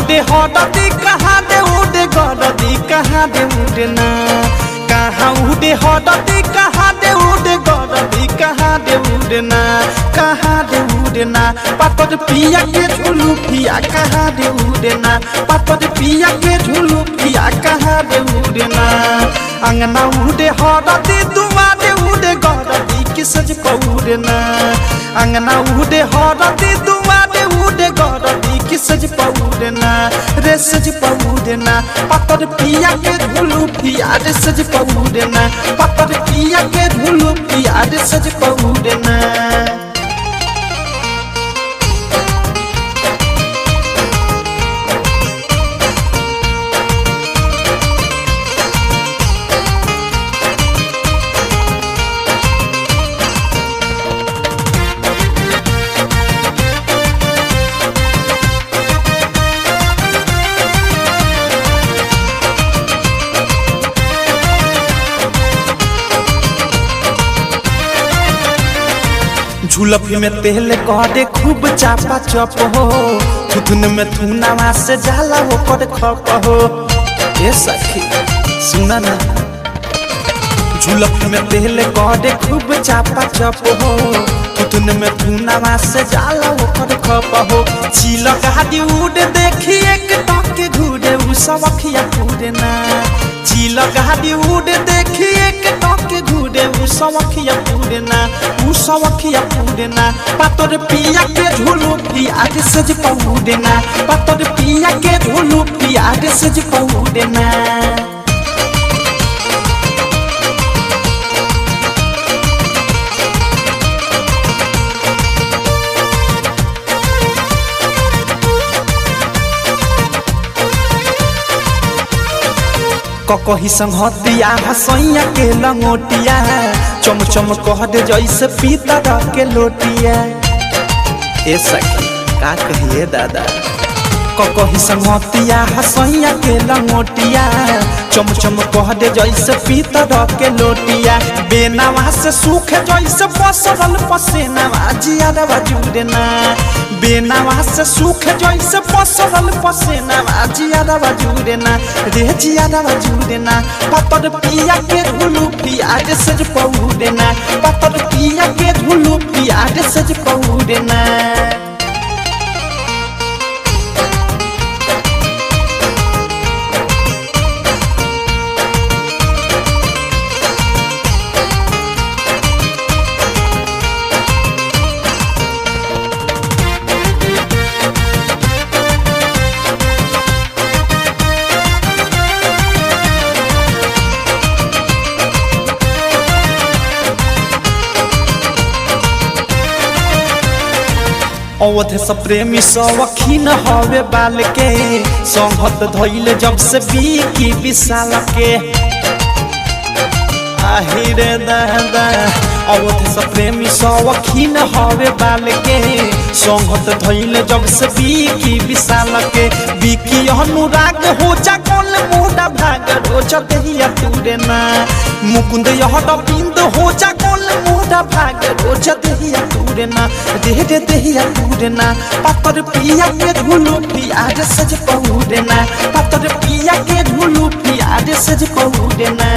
उड़े हरदी कहाँ दे उड़े गरदी कहाँ दे उड़े ना कहाँ उड़े हरदी कहाँ दे उड़े गरदी कहाँ दे उड़े ना कहाँ दे उड़े ना पातर पिया के झुलू पिया कहाँ दे उड़े ना पातर पिया के झुलू पिया कहाँ दे उड़े ना अंगना उड़े हरदी दुआरे उड़े गरदी के सज पौड़े ना अंगना उड़े हरदी दुआरे उड़े गरदी के सज पौड़े ना रे सज पौड़े ना पातर पिया के झुलू पिया रे सज पौड़े ना पातर पिया के झुलू पिया रे सज पौड़े ना। झुलफी में तेल कड़े खूब चापा चप हो थुथुन में थुनावा से जाला हो कर खप हो ए सखी सुना ना झुलफी में तेल कड़े खूब चापा चप हो थुथुन में थुनावा से जाला हो कर खप हो चिलक हादी उड़ देखी एक टके घूरे उ सवखिया पूरे ना चिलक हादी उड़ देखी एक टके घूरे उ सवखिया पूरे ना उ सवखिया पूरे ना पातर पिया के झुलू पिया के सज पौड़े ना पातर पिया के झुलू पिया के सज पौड़े ना। ककही संगतिया हसैया के लंगोटिया चम चम कह दे जैसे पीतर के लोटिया ए सखी का कहिए दादा ककही संगतिया हसैया के लंगोटिया चम चम कह दे जैसे पीतर के लोटिया बेनावा से सूख जैसे पसरल पसेनावा जियादवा जुड़े ना बेनावा से सूख जैसे पसरल पसेनावा जियादवा जुड़े ना रे जियादवा जुड़े ना पातर पिया के झुलू पिया रे सज पौड़े ना पातर पिया के झुलू पिया रे सज पौड़े ना। अवध से प्रेमी सवखीन हवे बाल के संगत धैले जब से बीकी विशाल के आहिरे दादा अवध से प्रेमी सवखीन हवे बाल के संगत धैले जब से बीकी विशाल के बीकी अनुराग हो जा कल मोड़ा भाग रोज दहिया तूरे ना मुकुंद यह बिंद हो जा कल मोड़ा भाग रोज दहिया तूरे ना दे दे दहिया तूरे ना पातर पिया के झुलू पिया रे सज पौड़े ना पातर पिया के झुलू पिया रे सज पौड़े ना।